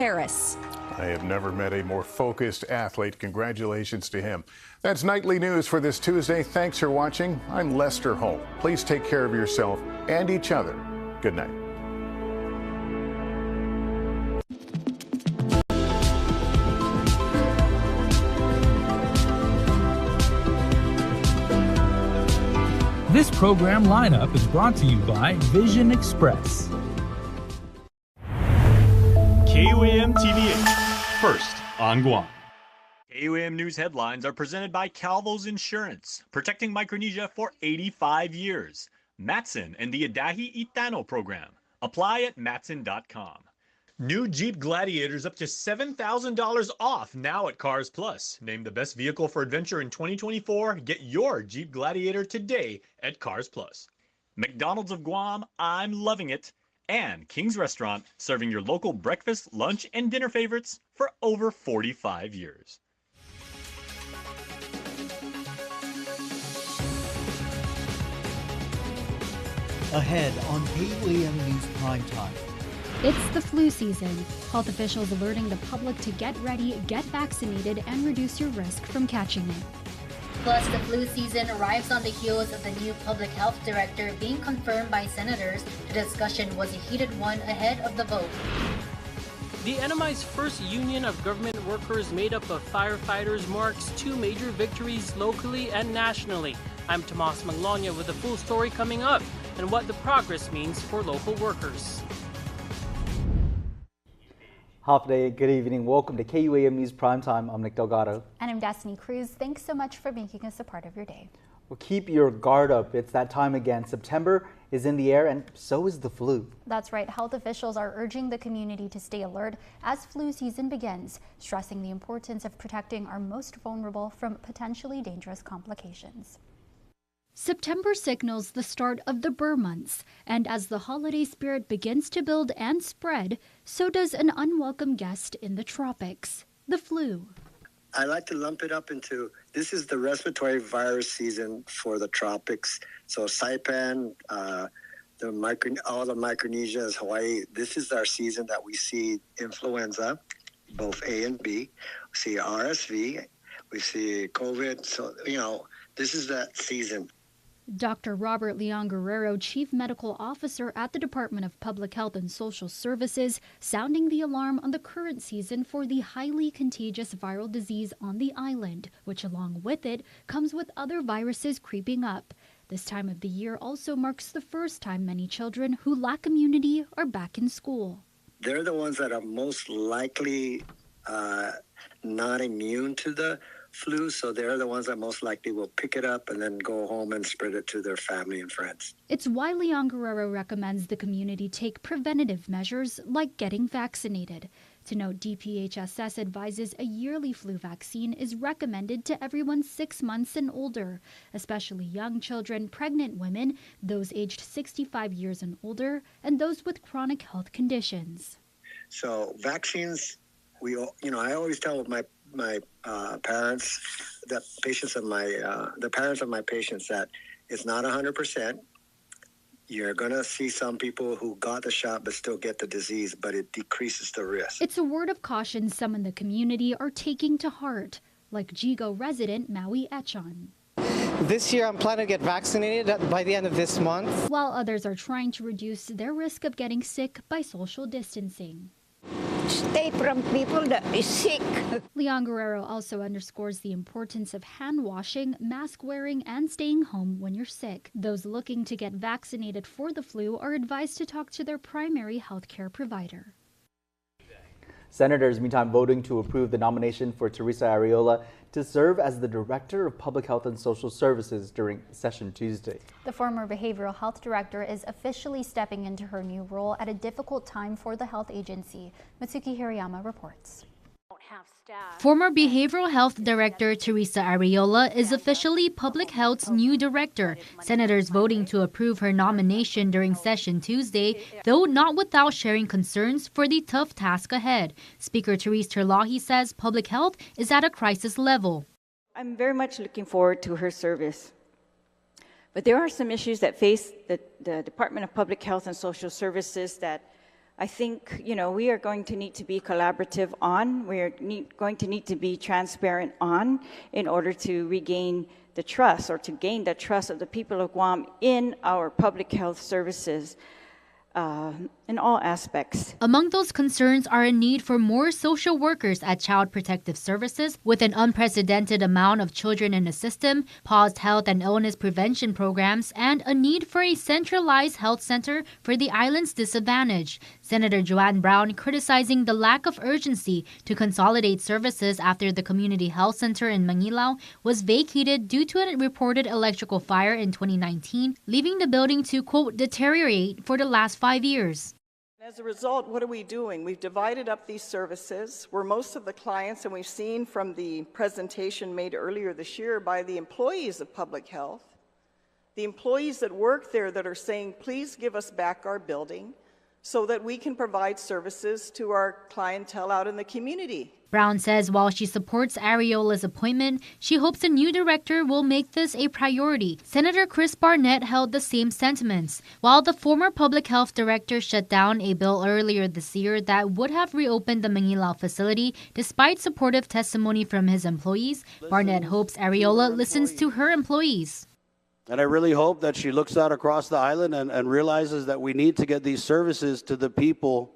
Harris. I have never met a more focused athlete. Congratulations to him. That's nightly news for this Tuesday. Thanks for watching. I'm Lester Holt. Please take care of yourself and each other. Good night. This program lineup is brought to you by Vision Express. KUAM TV8, first on Guam. KUAM News headlines are presented by Calvo's Insurance, protecting Micronesia for 85 years. Matson and the Adahi Itano program. Apply at matson.com. New Jeep Gladiators up to $7,000 off now at Cars Plus. Named the best vehicle for adventure in 2024. Get your Jeep Gladiator today at Cars Plus. McDonald's of Guam, I'm loving it. And King's Restaurant, serving your local breakfast, lunch, and dinner favorites for over 45 years. Ahead on KUAM News Primetime. It's the flu season. Health officials alerting the public to get ready, get vaccinated, and reduce your risk from catching it. Plus, the flu season arrives on the heels of the new public health director being confirmed by senators. The discussion was a heated one ahead of the vote. The NMI's first union of government workers made up of firefighters marks two major victories locally and nationally. I'm Tomas Maglonia with the full story coming up and what the progress means for local workers. Half day, good evening. Welcome to KUAM News Primetime. I'm Nick Delgado. And I'm Destiny Cruz. Thanks so much for making us a part of your day. Well, keep your guard up. It's that time again. September is in the air and so is the flu. That's right. Health officials are urging the community to stay alert as flu season begins, stressing the importance of protecting our most vulnerable from potentially dangerous complications. September signals the start of the Burr months, and as the holiday spirit begins to build and spread, so does an unwelcome guest in the tropics, the flu. I like to lump it up into, this is the respiratory virus season for the tropics. So Saipan, all the Micronesias, Hawaii, this is our season that we see influenza, both A and B. We see RSV, we see COVID. So, this is that season. Dr. Robert Leon Guerrero, Chief Medical Officer at the Department of Public Health and Social Services, sounding the alarm on the current season for the highly contagious viral disease on the island, which along with it comes with other viruses creeping up. This time of the year also marks the first time many children who lack immunity are back in school. They're the ones that are most likely not immune to the flu, so they're the ones that most likely will pick it up and then go home and spread it to their family and friends. It's why Leon Guerrero recommends the community take preventative measures like getting vaccinated. To note, DPHSS advises a yearly flu vaccine is recommended to everyone 6 months and older, especially young children, pregnant women, those aged 65 years and older, and those with chronic health conditions. So vaccines, I always tell my parents, the parents of my patients, that it's not 100%. You're going to see some people who got the shot but still get the disease, but it decreases the risk. It's a word of caution some in the community are taking to heart, like Jigo resident Maui Echon. This year I'm planning to get vaccinated by the end of this month. While others are trying to reduce their risk of getting sick by social distancing. Stay from people that is sick. Leon Guerrero also underscores the importance of hand washing, mask wearing, and staying home when you're sick. Those looking to get vaccinated for the flu are advised to talk to their primary healthcare provider. Senators, meantime, voting to approve the nomination for Teresa Arriola to serve as the Director of Public Health and Social Services during session Tuesday. The former behavioral health director is officially stepping into her new role at a difficult time for the health agency. Mitsuki Hirayama reports. Former Behavioral Health Director Teresa Arriola is officially Public Health's new director. Senators voting to approve her nomination during session Tuesday, though not without sharing concerns for the tough task ahead. Speaker Therese Terlahi says public health is at a crisis level. I'm very much looking forward to her service. But there are some issues that face the Department of Public Health and Social Services that I think, we are going to need to be collaborative on, going to need to be transparent on in order to regain the trust or to gain the trust of the people of Guam in our public health services. In all aspects. Among those concerns are a need for more social workers at Child Protective Services, with an unprecedented amount of children in the system, paused health and illness prevention programs, and a need for a centralized health center for the island's disadvantaged. Senator Joanne Brown criticizing the lack of urgency to consolidate services after the community health center in Mangilao was vacated due to a reported electrical fire in 2019, leaving the building to, quote, deteriorate for the last 5 years. As a result, what are we doing? We've divided up these services where most of the clients, and we've seen from the presentation made earlier this year by the employees of public health, the employees that work there that are saying, please give us back our building so that we can provide services to our clientele out in the community. Brown says while she supports Areola's appointment, she hopes the new director will make this a priority. Senator Chris Barnett held the same sentiments. While the former public health director shut down a bill earlier this year that would have reopened the Mangilao facility despite supportive testimony from his employees, Barnett hopes Areola listens to her employees. And I really hope that she looks out across the island and realizes that we need to get these services to the people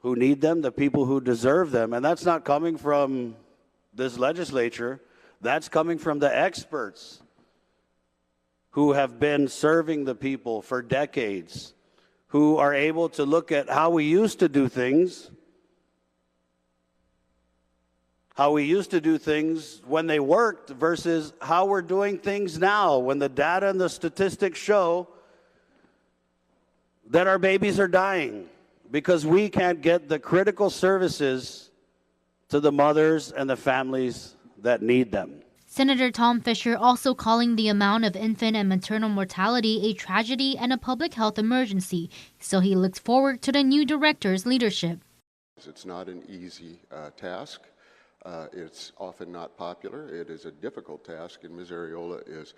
who need them, the people who deserve them. And that's not coming from this legislature. That's coming from the experts who have been serving the people for decades, who are able to look at how we used to do things, when they worked versus how we're doing things now, when the data and the statistics show that our babies are dying because we can't get the critical services to the mothers and the families that need them. Senator Tom Fisher also calling the amount of infant and maternal mortality a tragedy and a public health emergency, so he looks forward to the new director's leadership. It's not an easy task. It's often not popular. It is a difficult task, and Ms. Areola is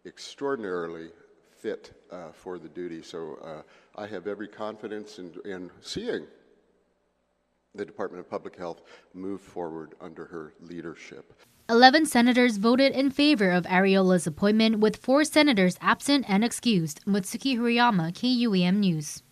extraordinarily fit for the duty. So I have every confidence in seeing the Department of Public Health move forward under her leadership. 11 senators voted in favor of Areola's appointment, with 4 senators absent and excused. Mutsuki Hirayama, KUAM News.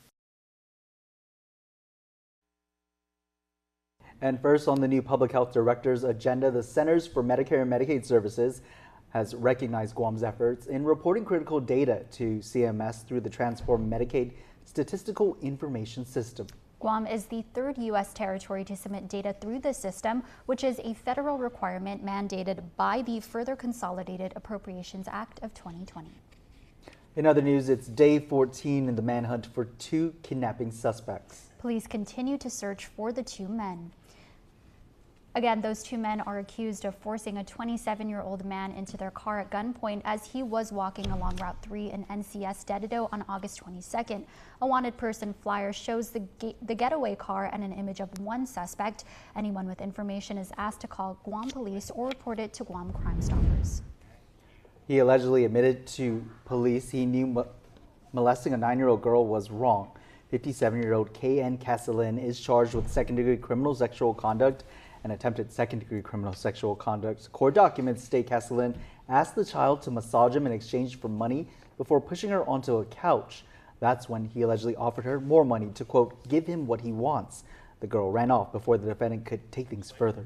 And first on the new Public Health Director's agenda, the Centers for Medicare and Medicaid Services has recognized Guam's efforts in reporting critical data to CMS through the Transform Medicaid Statistical Information System. Guam is the 3rd U.S. territory to submit data through the system, which is a federal requirement mandated by the Further Consolidated Appropriations Act of 2020. In other news, it's day 14 in the manhunt for 2 kidnapping suspects. Police continue to search for the 2 men. Again, those 2 men are accused of forcing a 27-year-old man into their car at gunpoint as he was walking along Route 3 in NCS Dedido on August 22nd. A wanted person flyer shows the getaway car and an image of 1 suspect. Anyone with information is asked to call Guam Police or report it to Guam Crime Stoppers. He allegedly admitted to police he knew molesting a 9-year-old girl was wrong. 57-year-old K.N. Castellin is charged with second-degree criminal sexual conduct and attempted second-degree criminal sexual conduct. Court documents state Castellin asked the child to massage him in exchange for money before pushing her onto a couch. That's when he allegedly offered her more money to, quote, give him what he wants. The girl ran off before the defendant could take things further.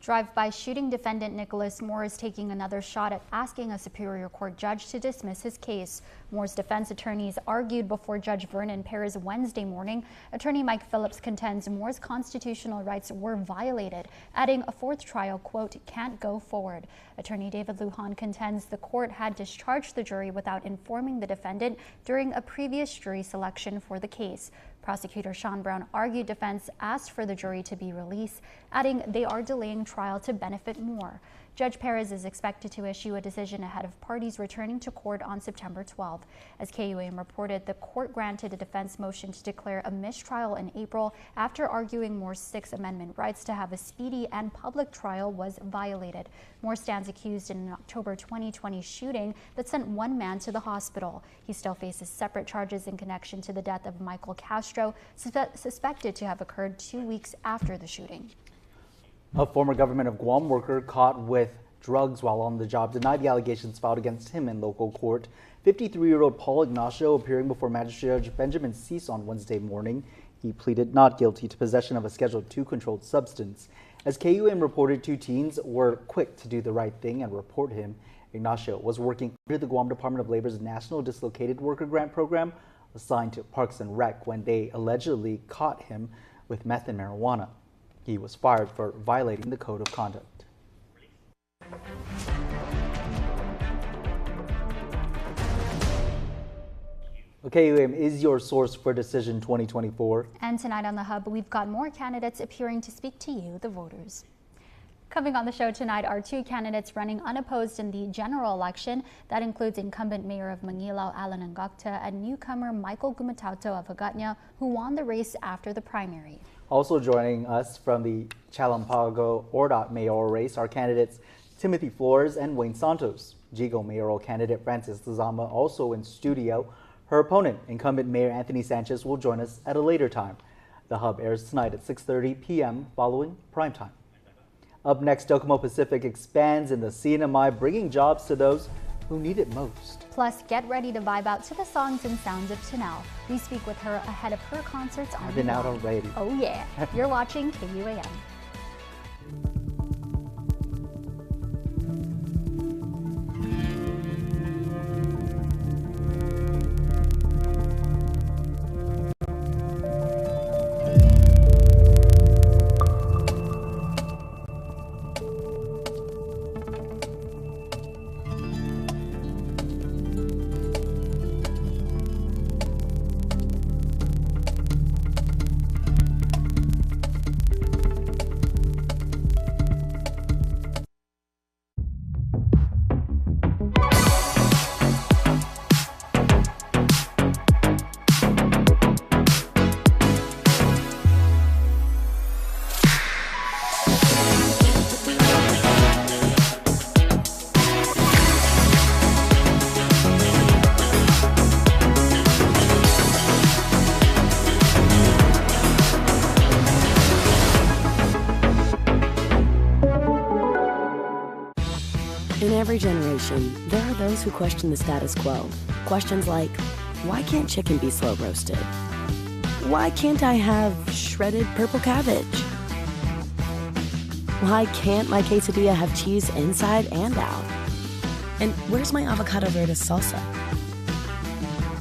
Drive-by shooting defendant Nicholas Moore is taking another shot at asking a Superior Court judge to dismiss his case. Moore's defense attorneys argued before Judge Vernon Perez Wednesday morning. Attorney Mike Phillips contends Moore's constitutional rights were violated, adding a 4th trial, quote, can't go forward. Attorney David Lujan contends the court had discharged the jury without informing the defendant during a previous jury selection for the case. Prosecutor Sean Brown argued defense asked for the jury to be released, adding they are delaying trial to benefit Moore. Judge Perez is expected to issue a decision ahead of parties returning to court on September 12th. As KUAM reported, the court granted a defense motion to declare a mistrial in April after arguing Moore's Sixth Amendment rights to have a speedy and public trial was violated. Moore stands accused in an October 2020 shooting that sent one man to the hospital. He still faces separate charges in connection to the death of Michael Castro, suspected to have occurred 2 weeks after the shooting. A former government of Guam worker caught with drugs while on the job denied the allegations filed against him in local court. 53-year-old Paul Ignacio appearing before Magistrate Judge Benjamin Cease on Wednesday morning. He pleaded not guilty to possession of a Schedule II controlled substance. As KUAM reported, 2 teens were quick to do the right thing and report him. Ignacio was working under the Guam Department of Labor's National Dislocated Worker Grant Program assigned to Parks and Rec when they allegedly caught him with meth and marijuana. He was fired for violating the code of conduct. KUAM is your source for Decision 2024. And tonight on The Hub, we've got more candidates appearing to speak to you, the voters. Coming on the show tonight are 2 candidates running unopposed in the general election. That includes incumbent Mayor of Mangilaw, Alan Angacta, and newcomer Michael Gumatauto of Hagatna, who won the race after the primary. Also joining us from the Chalampago Ordot mayoral race are candidates Timothy Flores and Wayne Santos. Jigo mayoral candidate Francis Lizama also in studio. Her opponent, incumbent Mayor Anthony Sanchez, will join us at a later time. The Hub airs tonight at 6:30 p.m. following primetime. Up next, Docomo Pacific expands in the CNMI, bringing jobs to those who need it most. Plus, get ready to vibe out to the songs and sounds of Chanel. We speak with her ahead of her concerts on I've been out already. Oh yeah. You're watching KUAM. In every generation, there are those who question the status quo. Questions like, why can't chicken be slow roasted? Why can't I have shredded purple cabbage? Why can't my quesadilla have cheese inside and out? And where's my avocado verde salsa?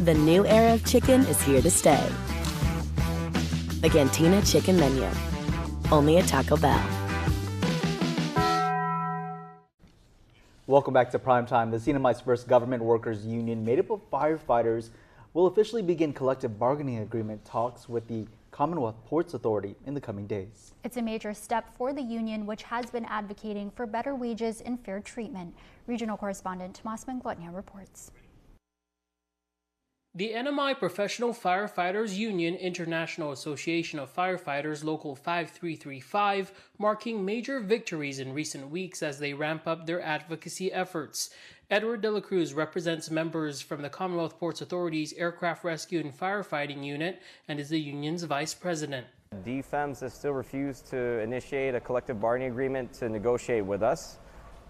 The new era of chicken is here to stay. The Cantina Chicken Menu, only at Taco Bell. Welcome back to Primetime. The CNMI's first government workers union, made up of firefighters, will officially begin collective bargaining agreement talks with the Commonwealth Ports Authority in the coming days. It's a major step for the union, which has been advocating for better wages and fair treatment. Regional correspondent Tomas Manglotnia reports. The NMI Professional Firefighters Union International Association of Firefighters Local 5335 marking major victories in recent weeks as they ramp up their advocacy efforts. Edward De La Cruz represents members from the Commonwealth Ports Authority's Aircraft Rescue and Firefighting Unit and is the union's vice president. DFEMS has still refused to initiate a collective bargaining agreement to negotiate with us.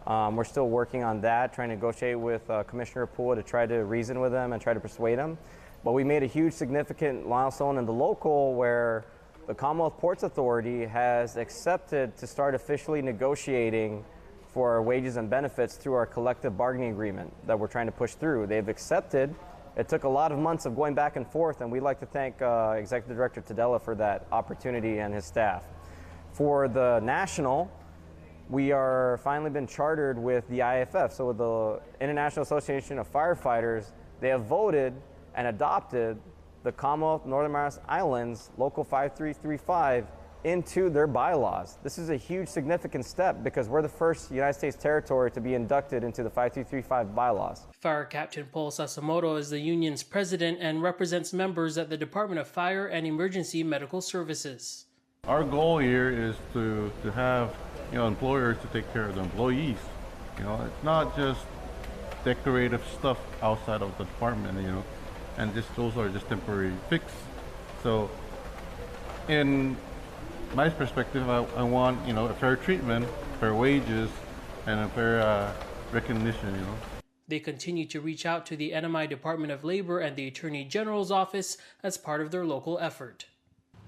We're still working on that, trying to negotiate with Commissioner Poole to try to reason with them and try to persuade them. But we made a huge significant milestone in the local where the Commonwealth Ports Authority has accepted to start officially negotiating for our wages and benefits through our collective bargaining agreement that we're trying to push through. They've accepted. It took a lot of months of going back and forth, and we'd like to thank Executive Director Tadella for that opportunity and his staff. For the national, we are finally been chartered with the IFF, so with the International Association of Firefighters. They have voted and adopted the Commonwealth Northern Marianas Islands Local 5335 into their bylaws. This is a huge significant step because we're the first United States territory to be inducted into the 5235 bylaws. Fire Captain Paul Sasamoto is the union's president and represents members at the Department of Fire and Emergency Medical Services. Our goal here is to have employers to take care of the employees. It's not just decorative stuff outside of the department, and those are just temporary fix. So in my perspective, I want, a fair treatment, fair wages, and a fair recognition, They continue to reach out to the NMI Department of Labor and the Attorney General's office as part of their local effort.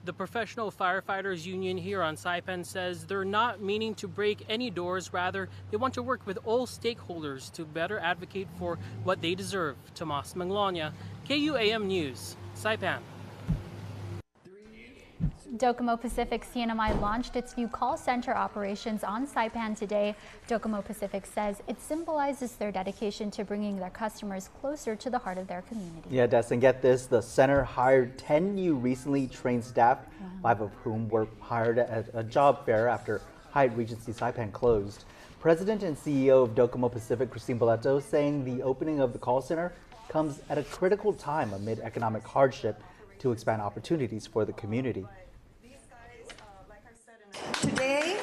The Professional Firefighters Union here on Saipan says they're not meaning to break any doors. Rather, they want to work with all stakeholders to better advocate for what they deserve. Tomas Manglonia, KUAM News, Saipan. Docomo Pacific CNMI launched its new call center operations on Saipan today. Docomo Pacific says it symbolizes their dedication to bringing their customers closer to the heart of their community. Yeah, Des, and get this, the center hired 10 new recently trained staff, 5 of whom were hired at a job fair after Hyatt Regency Saipan closed. President and CEO of Docomo Pacific, Christine Boleto, saying the opening of the call center comes at a critical time amid economic hardship to expand opportunities for the community. Today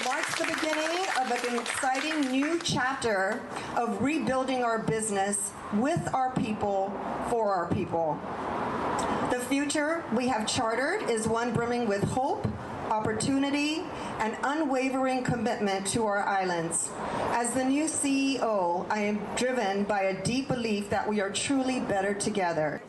marks the beginning of an exciting new chapter of rebuilding our business with our people, for our people. The future we have chartered is one brimming with hope, opportunity, and unwavering commitment to our islands. As the new CEO, I am driven by a deep belief that we are truly better together.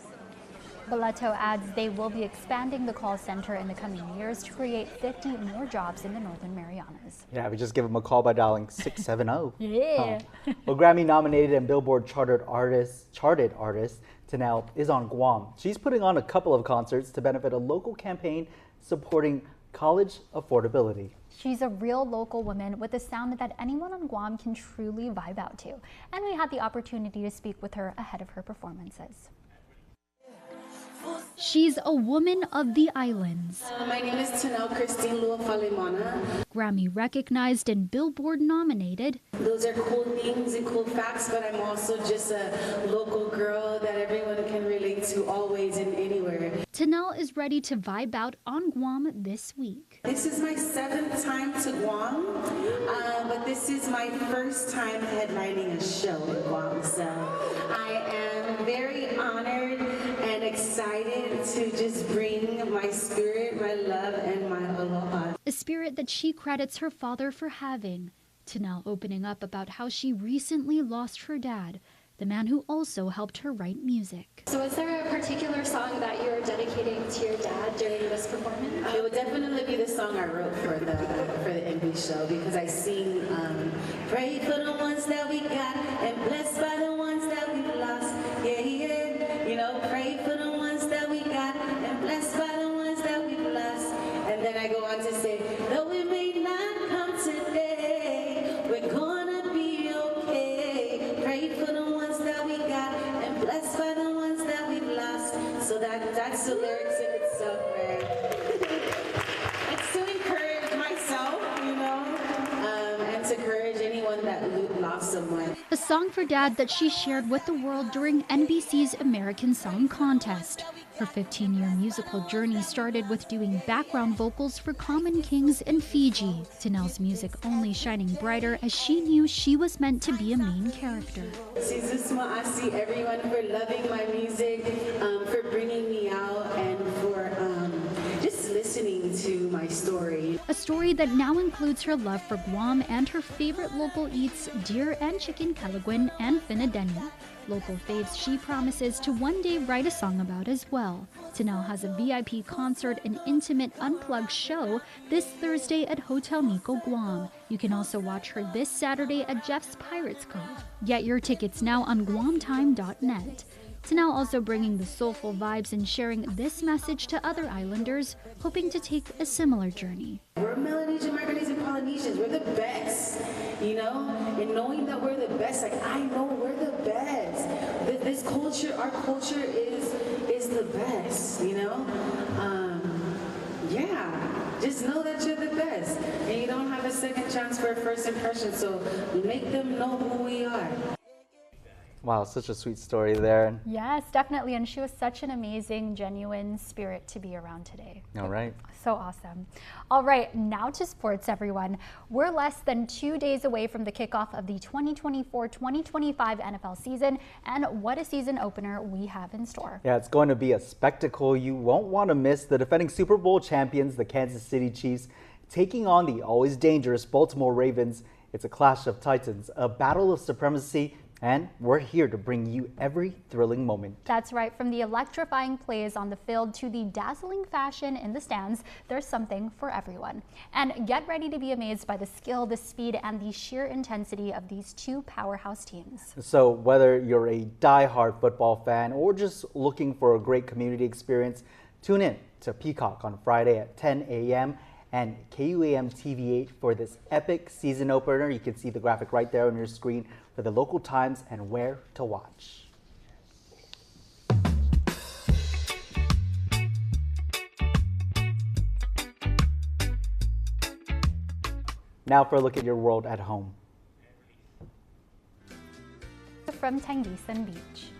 Boleto adds they will be expanding the call center in the coming years to create 50 more jobs in the Northern Marianas. Yeah, we just give them a call by dialing 670. Yeah. Well, Grammy-nominated and Billboard charted artist Tanel is on Guam. She's putting on a couple of concerts to benefit a local campaign supporting college affordability. She's a real local woman with a sound that anyone on Guam can truly vibe out to. And we had the opportunity to speak with her ahead of her performances. She's a woman of the islands. My name is Tanel Christine Luafalimana. Grammy recognized and Billboard nominated. Those are cool things and cool facts, but I'm also just a local girl that everyone can relate to always and anywhere. Tanel is ready to vibe out on Guam this week. This is my 7th time to Guam, but this is my first time headlining a show in Guam. So I am very honored and excited to just bring my spirit, my love, and my aloha. A spirit that she credits her father for having. Tanel opening up about how she recently lost her dad, the man who also helped her write music. So is there a particular song that you're dedicating to your dad during this performance? It would definitely be the song I wrote for the NB show, because I sing pray for the ones that we got and blessed by the ones that we've lost. Yeah, yeah. Pray for the ones that we got and blessed by the ones that we've lost. And then I go on to say, though we may not come today, we're gonna be okay. Pray for the ones that we got and blessed by the ones that we've lost. So that's the lyrics in itself, man. It's to encourage myself, and to encourage anyone that lost someone. A song for Dad that she shared with the world during NBC's American Song Contest. Her 15-year musical journey started with doing background vocals for Common Kings in Fiji. Tanel's music only shining brighter as she knew she was meant to be a main character. I see everyone for loving my music, for bringing me out, and for just listening to my story. A story that now includes her love for Guam and her favorite local eats, deer and chicken calaguin and finadeni. Local faves she promises to one day write a song about as well. Tanel has a VIP concert and intimate unplugged show this Thursday at Hotel Nico Guam. You can also watch her this Saturday at Jeff's Pirates Cove. Get your tickets now on guamtime.net. Tanel also bringing the soulful vibes and sharing this message to other islanders, hoping to take a similar journey. We're Melanesian, Micronesian, Polynesians. We're the best, and knowing that we're the best, I know we're the best. This culture, our culture is the best, yeah. just know that you're the best. And you don't have a second chance for a first impression, so make them know who we are. Wow, such a sweet story there. Yes, definitely. And she was such an amazing, genuine spirit to be around today. All right. So awesome. All right, now to sports, everyone. We're less than 2 days away from the kickoff of the 2024-2025 NFL season, and what a season opener we have in store. Yeah, it's going to be a spectacle you won't want to miss. The defending Super Bowl champions, the Kansas City Chiefs, taking on the always dangerous Baltimore Ravens. It's a clash of titans, a battle of supremacy, and we're here to bring you every thrilling moment. That's right. From the electrifying plays on the field to the dazzling fashion in the stands, there's something for everyone. And get ready to be amazed by the skill, the speed, and the sheer intensity of these two powerhouse teams. So whether you're a die-hard football fan or just looking for a great community experience, tune in to Peacock on Friday at 10 a.m. and KUAM TV8 for this epic season opener. You can see the graphic right there on your screen for the local times and where to watch. Now for a look at your world at home. From Tangisan Beach.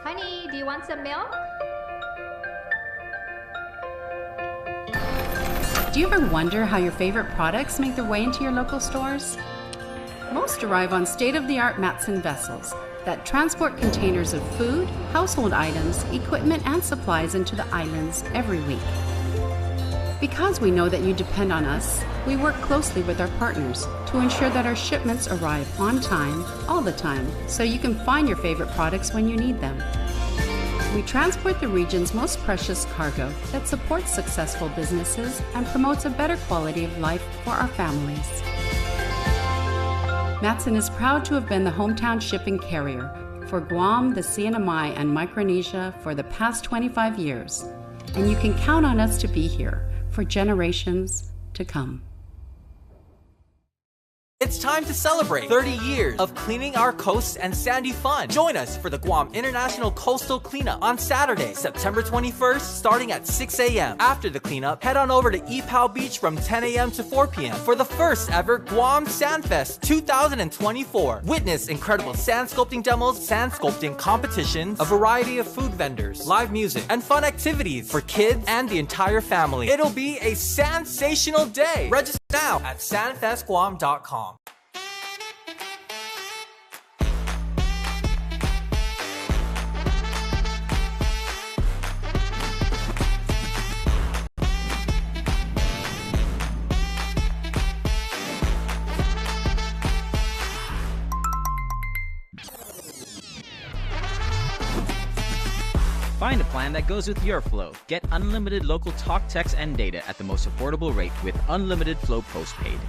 Honey, do you want some milk? Do you ever wonder how your favorite products make their way into your local stores? Most arrive on state-of-the-art Matson vessels that transport containers of food, household items, equipment, and supplies into the islands every week. Because we know that you depend on us, we work closely with our partners to ensure that our shipments arrive on time, all the time, so you can find your favorite products when you need them. We transport the region's most precious cargo that supports successful businesses and promotes a better quality of life for our families. Matson is proud to have been the hometown shipping carrier for Guam, the CNMI, and Micronesia for the past 25 years, and you can count on us to be here for generations to come. It's time to celebrate 30 years of cleaning our coasts and sandy fun. Join us for the Guam International Coastal Cleanup on Saturday, September 21st, starting at 6 a.m. After the cleanup, head on over to Ipao Beach from 10 a.m. to 4 p.m. for the first ever Guam Sandfest 2024. Witness incredible sand sculpting demos, sand sculpting competitions, a variety of food vendors, live music, and fun activities for kids and the entire family. It'll be a sensational day. Register now at sandfestguam.com. Find a plan that goes with your flow. Get unlimited local talk, text, and data at the most affordable rate with Unlimited Flow Postpaid.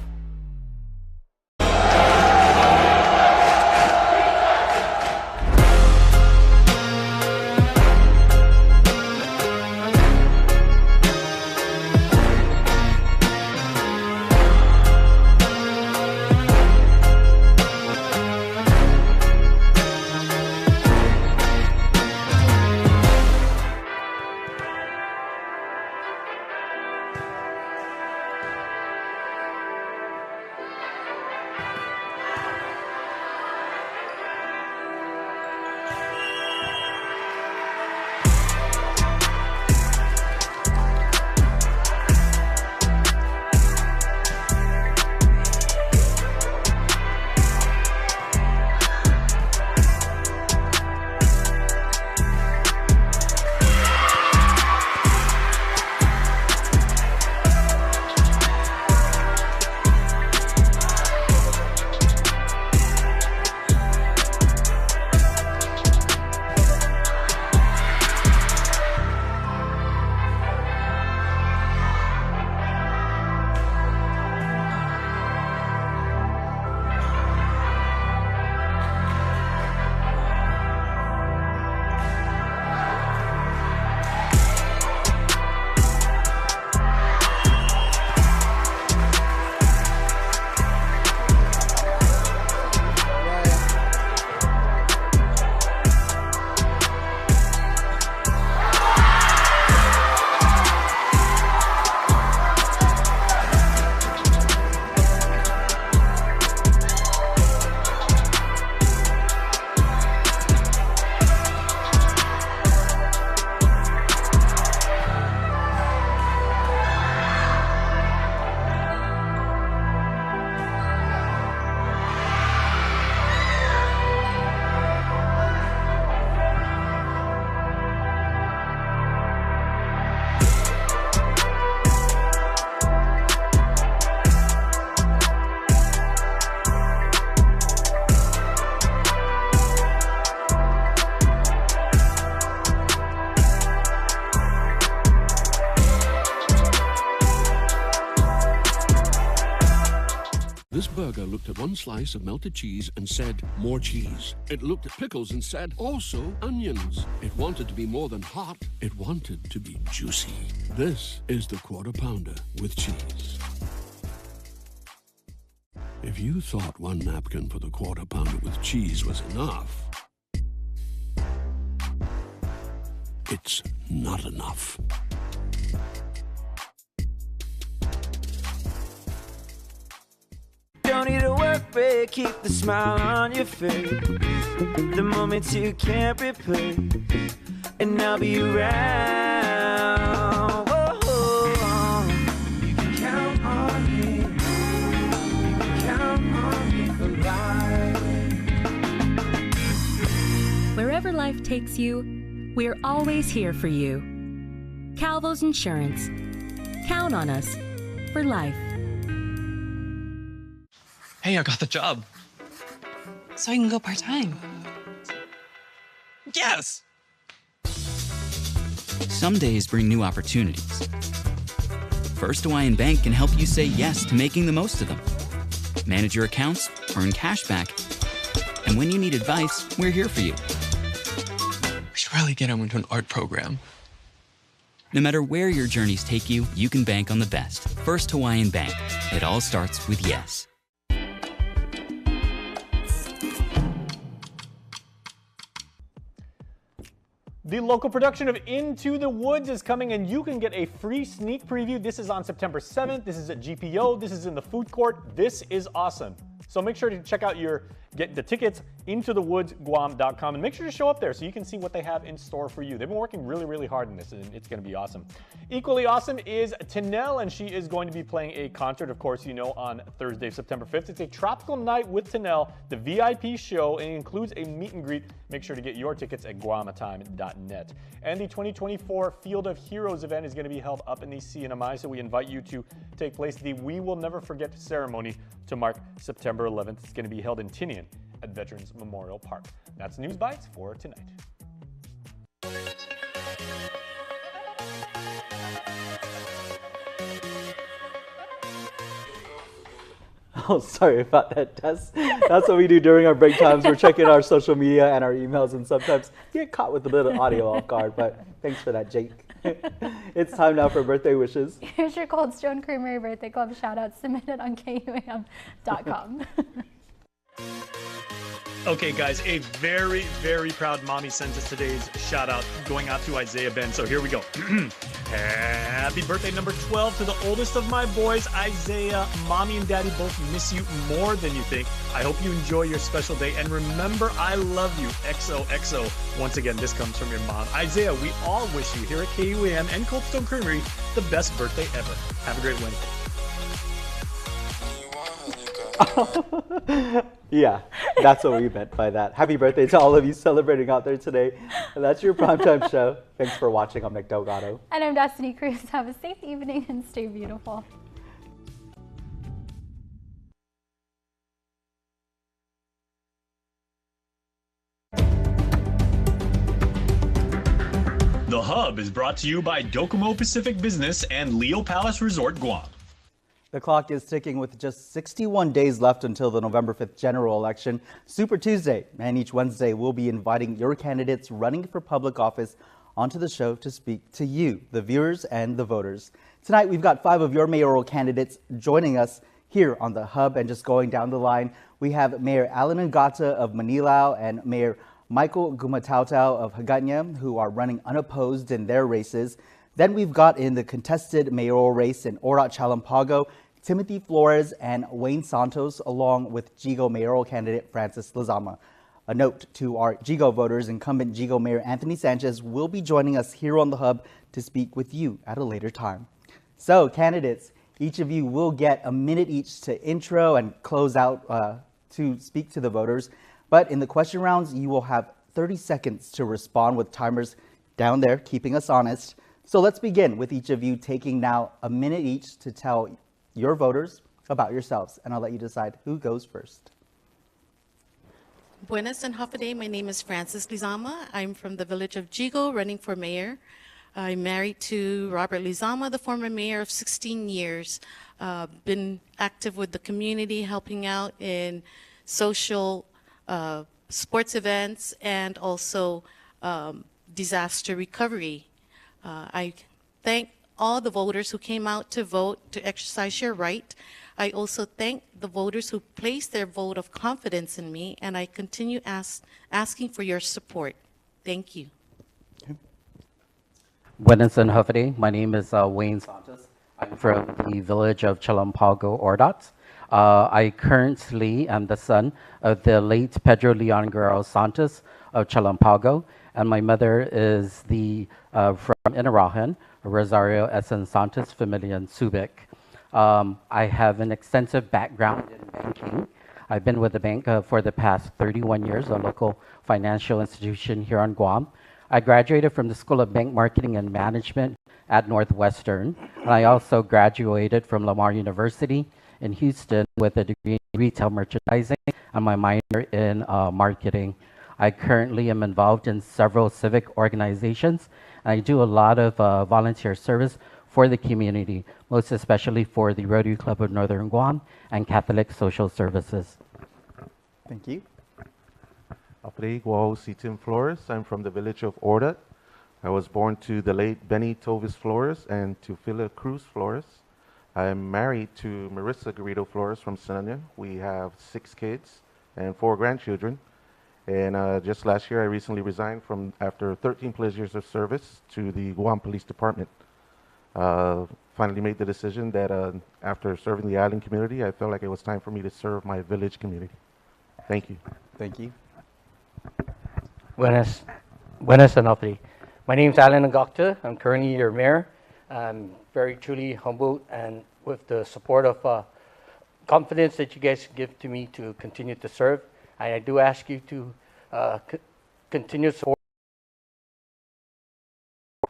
burger looked at one slice of melted cheese and said, more cheese. It looked at pickles and said, also onions. It wanted to be more than hot. It wanted to be juicy. This is the Quarter Pounder with cheese. If you thought one napkin for the Quarter Pounder with cheese was enough, it's not enough. Don't need a work break, keep the smile on your face. The moments you can't replace, and I'll be around. Whoa. You can count on me. You can count on me for life. Wherever life takes you, we're always here for you. Calvo's Insurance. Count on us for life. Hey, I got the job. So I can go part-time. Yes! Some days bring new opportunities. First Hawaiian Bank can help you say yes to making the most of them. Manage your accounts, earn cash back, and when you need advice, we're here for you. We should really get him into an art program. No matter where your journeys take you, you can bank on the best. First Hawaiian Bank. It all starts with yes. The local production of Into the Woods is coming, and you can get a free sneak preview. This is on September 7th. This is at GPO. This is in the food court. This is awesome. So make sure to check out get the tickets, intothewoodsguam.com, and make sure to show up there so you can see what they have in store for you. They've been working really, really hard on this, and it's going to be awesome. Equally awesome is Tanel, and she is going to be playing a concert, of course, you know, on Thursday, September 5th. It's a tropical night with Tanel, the VIP show, and it includes a meet and greet. Make sure to get your tickets at guamatime.net. And the 2024 Field of Heroes event is going to be held up in the CNMI, so we invite you to take place. The We Will Never Forget ceremony to mark September 11th. It's going to be held in Tinian at Veterans Memorial Park. That's News Bites for tonight. Oh, sorry about that, Tess. That's what we do during our break times. We're checking our social media and our emails, and sometimes you get caught with a bit of audio off guard, but thanks for that, Jake. It's time now for birthday wishes. Here's your Cold Stone Creamery Birthday Club shout-out submitted on KUAM.com. Okay, guys, a very, very proud mommy sent us today's shout out going out to Isaiah Ben. So here we go. Happy birthday number 12 to the oldest of my boys, Isaiah. Mommy and daddy both miss you more than you think. I hope you enjoy your special day. And remember, I love you. XOXO. Once again, this comes from your mom. Isaiah, we all wish you here at KUAM and Cold Stone Creamery the best birthday ever. Have a great Wednesday. Yeah, that's what we meant by that. Happy birthday to all of you celebrating out there today. And that's your primetime show. Thanks for watching. I'm Nick Delgado. And I'm Destiny Cruz. Have a safe evening and stay beautiful. The Hub is brought to you by Docomo Pacific Business and Leo Palace Resort Guam. The clock is ticking with just 61 days left until the November 5th general election, Super Tuesday. And each Wednesday, we'll be inviting your candidates running for public office onto the show to speak to you, the viewers and the voters. Tonight, we've got 5 of your mayoral candidates joining us here on the Hub. And just going down the line, we have Mayor Alan Ngata of Manilao and Mayor Michael Gumatautau of Hagåtña, who are running unopposed in their races. Then we've got in the contested mayoral race in Orat Chalampago, Timothy Flores and Wayne Santos, along with Jigo mayoral candidate Francis Lizama. A note to our Jigo voters, incumbent Jigo Mayor Anthony Sanchez will be joining us here on the Hub to speak with you at a later time. So, candidates, each of you will get a minute each to intro and close out to speak to the voters. But in the question rounds, you will have 30 seconds to respond with timers down there, keeping us honest. So let's begin with each of you taking now a minute each to tell your voters about yourselves, and I'll let you decide who goes first. Buenas and Hafa Day. My name is Francis Lizama. I'm from the village of Jigo, running for mayor. I'm married to Robert Lizama, the former mayor of 16 years. Been active with the community, helping out in social sports events and also disaster recovery. I thank all the voters who came out to vote to exercise your right. I also thank the voters who placed their vote of confidence in me, and I continue asking for your support. Thank you. Buenas and Hufady. My name is Wayne Santos. I'm from the village of Chalampago, Ordat. I currently am the son of the late Pedro Leon Guerrero Santos of Chalampago, and my mother is from Inarajan, Rosario Essen Santos, familia in Subic. I have an extensive background in banking. I've been with the bank for the past 31 years, a local financial institution here on Guam. I graduated from the School of Bank Marketing and Management at Northwestern, and I also graduated from Lamar University in Houston with a degree in retail merchandising and my minor in marketing. I currently am involved in several civic organizations. I do a lot of volunteer service for the community, most especially for the Rotary Club of Northern Guam and Catholic Social Services. Thank you. Tim Flores. I'm from the village of Ordat. I was born to the late Benny Tovis Flores and to Phila Cruz Flores. I'm married to Marissa Garrido Flores from Sinania. We have 6 kids and 4 grandchildren. And just last year, I recently resigned after 13 plus years of service to the Guam Police Department. Finally made the decision that after serving the island community, I felt like it was time for me to serve my village community. Thank you. Thank you. Buenas and Hufady. My name is Alan Ngokta. I'm currently your mayor. I'm very truly humbled and with the support of confidence that you guys give to me to continue to serve. I do ask you to continue to support.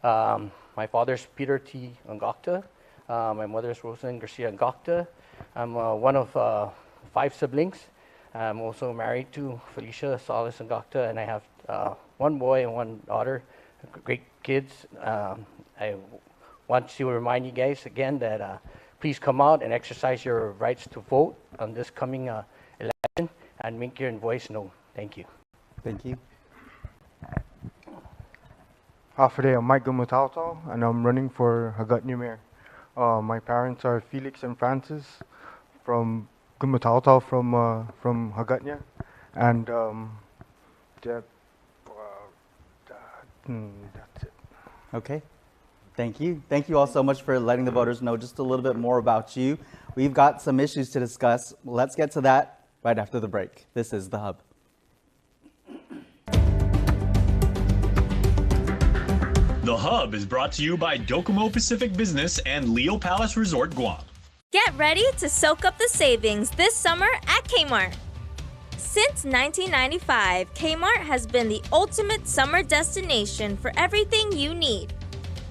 My father's Peter T. Ngokta. My mother's Rosalyn Garcia Ngokta. I'm one of 5 siblings. I'm also married to Felicia Salas Ngokta, and I have 1 boy and 1 daughter, great kids. I want to remind you guys again that please come out and exercise your rights to vote on this coming election and make your voice known. Thank you. Thank you. Hafade, I'm Mike Gumutauto, and I'm running for Hagatnya Mayor. My parents are Felix and Francis from Gumutauto from Hagatnya, and that's it. Okay. Thank you. Thank you all so much for letting the voters know just a little bit more about you. We've got some issues to discuss. Let's get to that right after the break. This is The Hub. The Hub is brought to you by Docomo Pacific Business and Leo Palace Resort Guam. Get ready to soak up the savings this summer at Kmart. Since 1995, Kmart has been the ultimate summer destination for everything you need.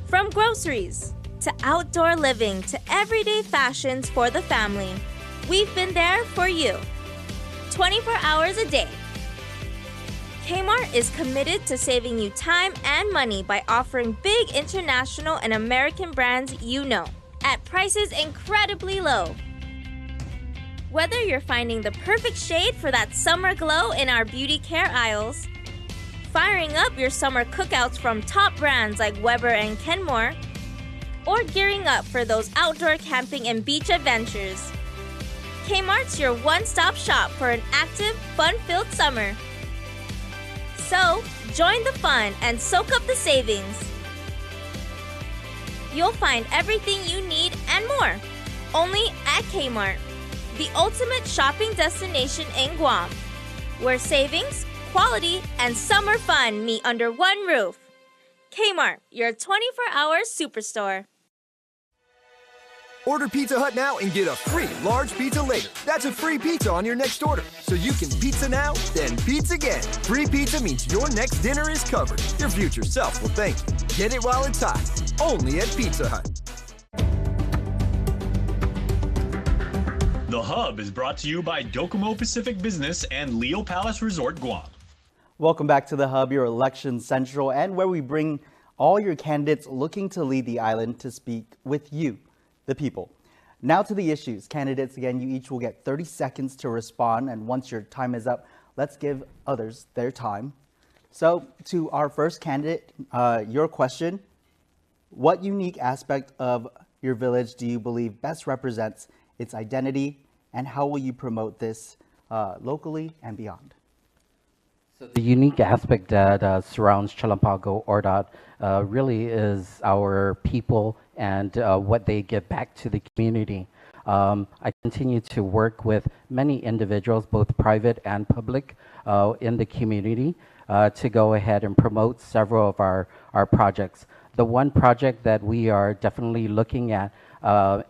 From groceries to outdoor living to everyday fashions for the family, we've been there for you. 24 hours a day. Kmart is committed to saving you time and money by offering big international and American brands you know at prices incredibly low. Whether you're finding the perfect shade for that summer glow in our beauty care aisles, firing up your summer cookouts from top brands like Weber and Kenmore, or gearing up for those outdoor camping and beach adventures, Kmart's your one-stop shop for an active, fun-filled summer. So, join the fun and soak up the savings. You'll find everything you need and more, only at Kmart, the ultimate shopping destination in Guam, where savings, quality, and summer fun meet under one roof. Kmart, your 24-hour superstore. Order Pizza Hut now and get a free large pizza later. That's a free pizza on your next order. So you can pizza now, then pizza again. Free pizza means your next dinner is covered. Your future self will thank you. Get it while it's hot. Only at Pizza Hut. The Hub is brought to you by Docomo Pacific Business and Leo Palace Resort Guam. Welcome back to The Hub, your election central, and where we bring All your candidates looking to lead the island to speak with you, the people. Now to the issues. Candidates, again, you each will get 30 seconds to respond, and once your time is up, let's give others their time. So to our first candidate, your question: what unique aspect of your village do you believe best represents its identity, and how will you promote this locally and beyond? So the unique aspect that surrounds Chalampago Ordot really is our people and what they give back to the community. I continue to work with many individuals, both private and public, in the community to go ahead and promote several of our projects. The one project that we are definitely looking at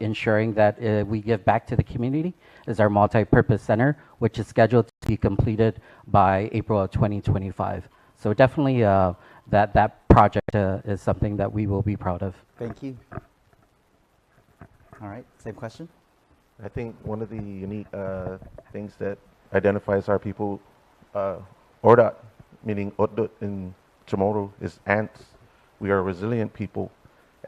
ensuring that we give back to the community is our multi-purpose center, which is scheduled to be completed by April of 2025. So definitely that project is something that we will be proud of. Thank you. All right, same question. I think one of the unique things that identifies our people, Ordot, meaning Otdut in Chamorro, is ants. We are a resilient people,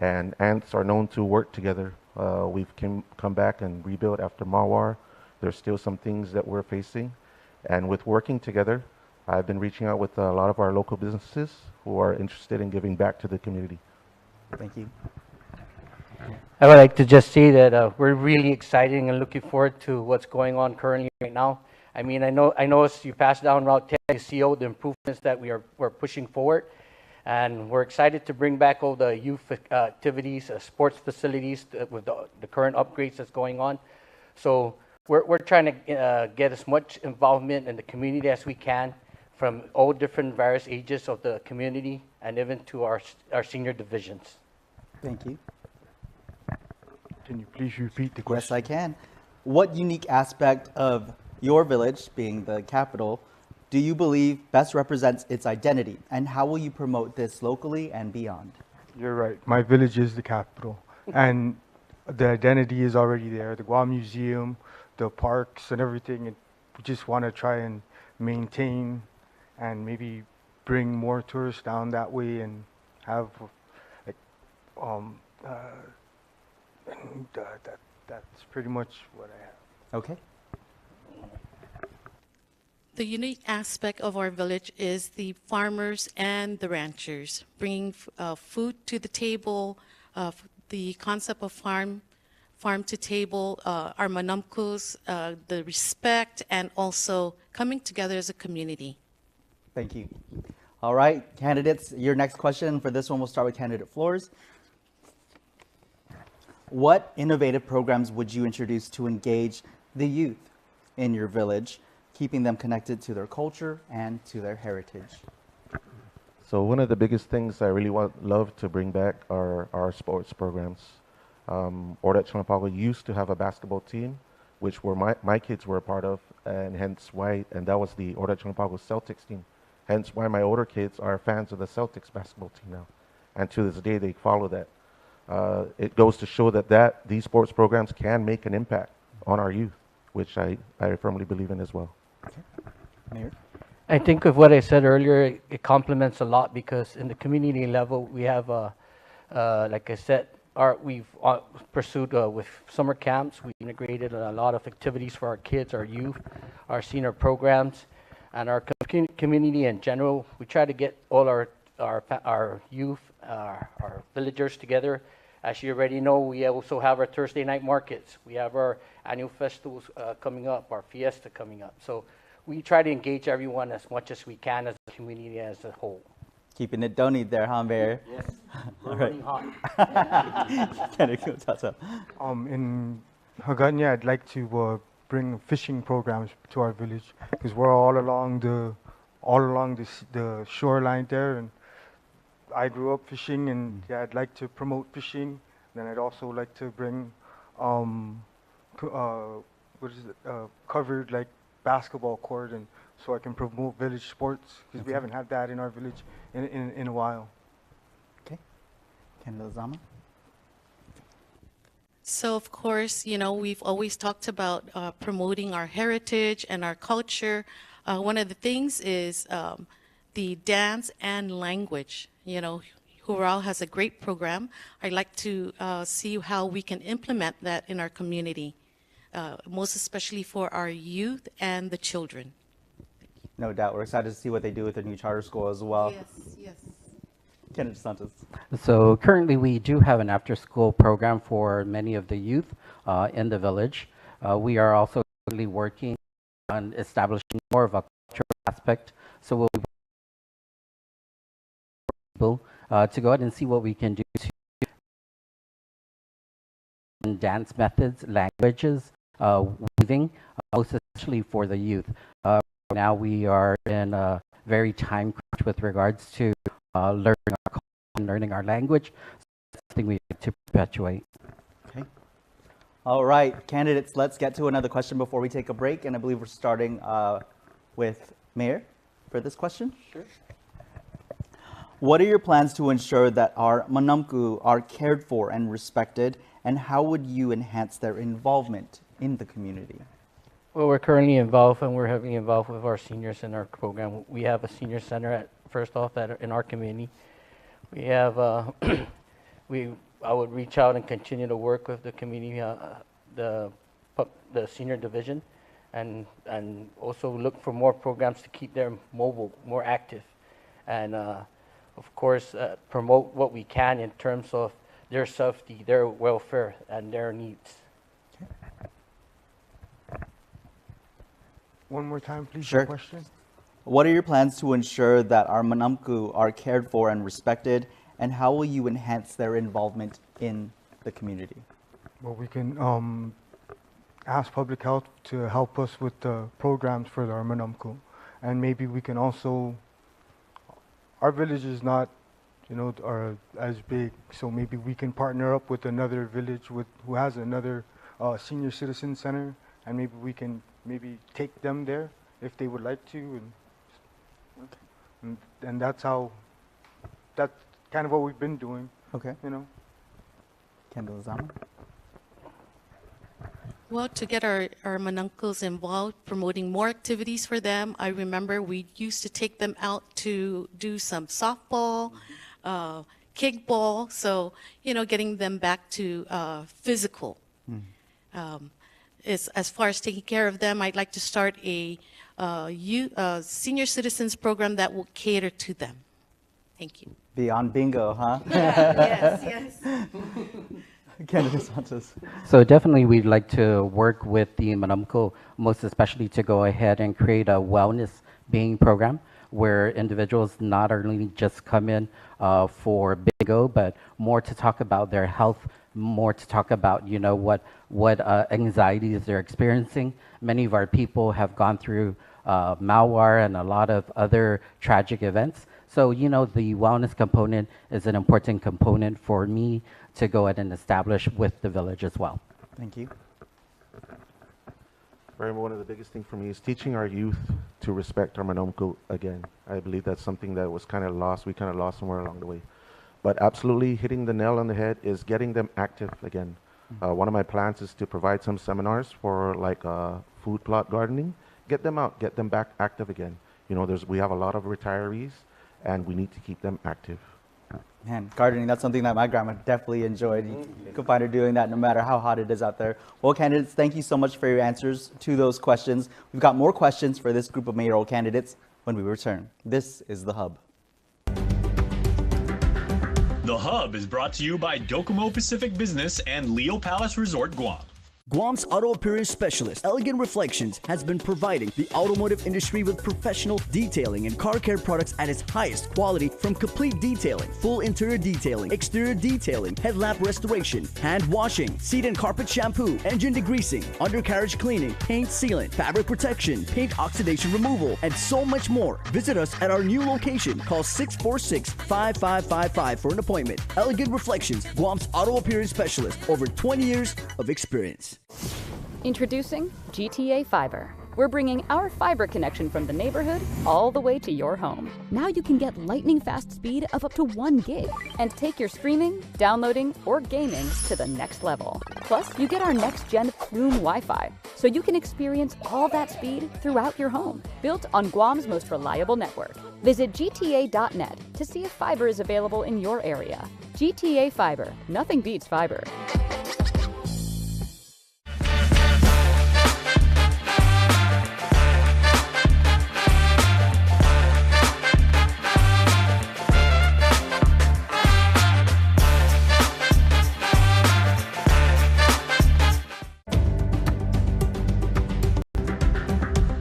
and ants are known to work together. We've come back and rebuilt after Mawar. There's still some things that we're facing, and with working together, I've been reaching out with a lot of our local businesses who are interested in giving back to the community. Thank you. I would like to just say that we're really excited and looking forward to what's going on currently right now. I mean, I know as you pass down Route 10, you see all the improvements that we're pushing forward, and we're excited to bring back all the youth activities, sports facilities with the current upgrades that's going on. So we're trying to get as much involvement in the community as we can, from all different various ages of the community and even to our senior divisions. Thank you. Can you please repeat the question? Yes, I can. What unique aspect of your village, being the capital, do you believe best represents its identity, and how will you promote this locally and beyond? You're right. My village is the capital, and the identity is already there. The Guam Museum, the parks, and everything. And we just want to try and maintain, and maybe bring more tourists down that way, and have like that's pretty much what I have. Okay. The unique aspect of our village is the farmers and the ranchers, bringing food to the table, the concept of farm to table, our manamkus, the respect, and also coming together as a community. Thank you. All right, candidates, your next question. For this one, we'll start with candidate Flores. What innovative programs would you introduce to engage the youth in your village, keeping them connected to their culture and to their heritage? So one of the biggest things I really love to bring back are our sports programs. Ordot Chalampago used to have a basketball team, which my kids were a part of, and hence why, and that was the Ordot Chalampago Celtics team. Hence why my older kids are fans of the Celtics basketball team now. And to this day, they follow that. It goes to show that these sports programs can make an impact on our youth, which I firmly believe in as well. Okay. Mayor? I think of what I said earlier, it complements a lot, because in the community level, we have, like I said, we've pursued with summer camps. We integrated a lot of activities for our kids, our youth, our senior programs, and our community in general. We try to get all our youth, our villagers together. As you already know, we also have our Thursday night markets. We have our annual festivals coming up, our fiesta coming up. So we try to engage everyone as much as we can as a community as a whole. Keeping it donny there, huh, Mayor? Yes, we're All running right. hot. In Hagåtña, I'd like to bring fishing programs to our village, because we're all along the shoreline there, and I grew up fishing, and yeah, I'd like to promote fishing. Then I'd also like to bring covered like basketball court, and so I can promote village sports, because we haven't had that in our village in a while. Okay. Candidate Zama? So, of course, we've always talked about promoting our heritage and our culture. One of the things is the dance and language. Huaral has a great program. I'd like to see how we can implement that in our community, most especially for our youth and the children. No doubt. We're excited to see what they do with their new charter school as well. Yes. Kennedy Santos. So currently we do have an after-school program for many of the youth in the village. We are also currently working on establishing more of a cultural aspect. So we'll be able to go ahead and see what we can do to dance methods, languages, weaving, most especially for the youth. Now we are in a very time crunch with regards to learning our culture and learning our language. So that's something we like to perpetuate. Okay. All right, candidates, let's get to another question before we take a break. And I believe we're starting with Mayor for this question. Sure. What are your plans to ensure that our manamku are cared for and respected, and how would you enhance their involvement in the community? Well, we're currently involved, and we're heavily involved with our seniors in our program. We have a senior center in our community. We have I would reach out and continue to work with the community, the senior division, and also look for more programs to keep them mobile, more active, and of course promote what we can in terms of their safety, their welfare, and their needs. One more time, please. Sure. The question. What are your plans to ensure that our manamku are cared for and respected, and how will you enhance their involvement in the community? Well, we can ask public health to help us with the programs for our manamku, and maybe we can also. Our village is not, as big, so maybe we can partner up with another village who has another senior citizen center, and maybe we can take them there if they would like to, and that's kind of what we've been doing. Okay. Kendall Zama. Well, to get our manuncles involved, promoting more activities for them. I remember we used to take them out to do some softball, kickball, so, getting them back to physical. As far as taking care of them, I'd like to start a senior citizens program that will cater to them. Thank you. Beyond bingo, huh? Yes. Kennedy Santos. So definitely we'd like to work with the Manamco, most especially to go ahead and create a wellness being program where individuals not only just come in for bingo, but more to talk about their health, more to talk about, what anxieties they're experiencing. Many of our people have gone through malware and a lot of other tragic events. So, the wellness component is an important component for me to go ahead and establish with the village as well. Thank you. One of the biggest things for me is teaching our youth to respect our Manomko again. I believe that's something that was kind of lost. We kind of lost somewhere along the way. But absolutely hitting the nail on the head is getting them active again. One of my plans is to provide some seminars for food plot gardening. Get them out, get them back active again. We have a lot of retirees, and we need to keep them active. Man, gardening, that's something that my grandma definitely enjoyed. You can find her doing that no matter how hot it is out there. Well, candidates, thank you so much for your answers to those questions. We've got more questions for this group of mayoral candidates when we return. This is The Hub. The Hub is brought to you by Docomo Pacific Business and Leo Palace Resort, Guam. Guam's auto appearance specialist, Elegant Reflections, has been providing the automotive industry with professional detailing and car care products at its highest quality, from complete detailing, full interior detailing, exterior detailing, headlamp restoration, hand washing, seat and carpet shampoo, engine degreasing, undercarriage cleaning, paint sealant, fabric protection, paint oxidation removal, and so much more. Visit us at our new location. Call 646-5555 for an appointment. Elegant Reflections, Guam's auto appearance specialist, over 20 years of experience. Introducing GTA Fiber, We're bringing our fiber connection from the neighborhood all the way to your home. Now you can get lightning fast speed of up to 1 gig and take your streaming, downloading, or gaming to the next level. Plus, you get our next-gen KUAM Wi-Fi, so you can experience all that speed throughout your home. Built on Guam's most reliable network. Visit gta.net to see if fiber is available in your area. GTA Fiber. Nothing beats fiber.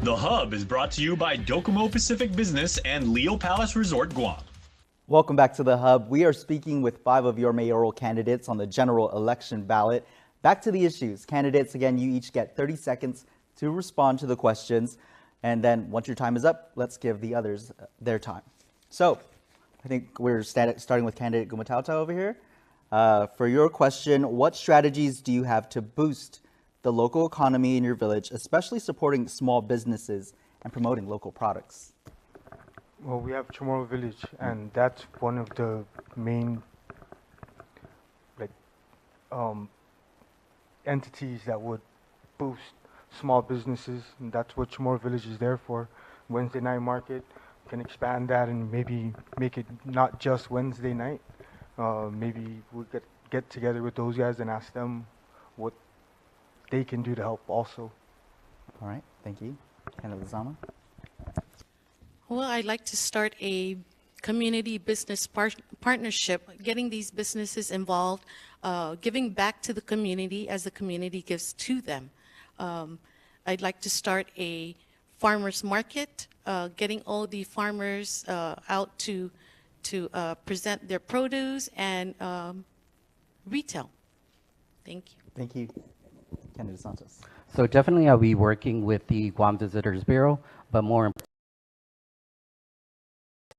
The Hub is brought to you by Docomo Pacific Business and Leo Palace Resort, Guam. Welcome back to the Hub. We are speaking with 5 of your mayoral candidates on the general election ballot. Back to the issues. Candidates, again, you each get 30 seconds to respond to the questions. And then once your time is up, let's give the others their time. So I think we're starting with candidate Gumatauta over here. For your question, what strategies do you have to boost the local economy in your village, especially supporting small businesses and promoting local products? Well, we have Chamorro Village, and that's one of the main entities that would boost small businesses, and that's what Chamorro Village is there for. Wednesday night market, can expand that and maybe make it not just Wednesday night. Maybe we'll get together with those guys and ask them what they can do to help also. All right, thank you. Candidate Lizama? Well, I'd like to start a community business partnership, getting these businesses involved, giving back to the community as the community gives to them. I'd like to start a farmers market, getting all the farmers out to present their produce and retail. Thank you. Thank you. Candidate Santos. So definitely I'll be working with the Guam Visitors Bureau, but more importantly,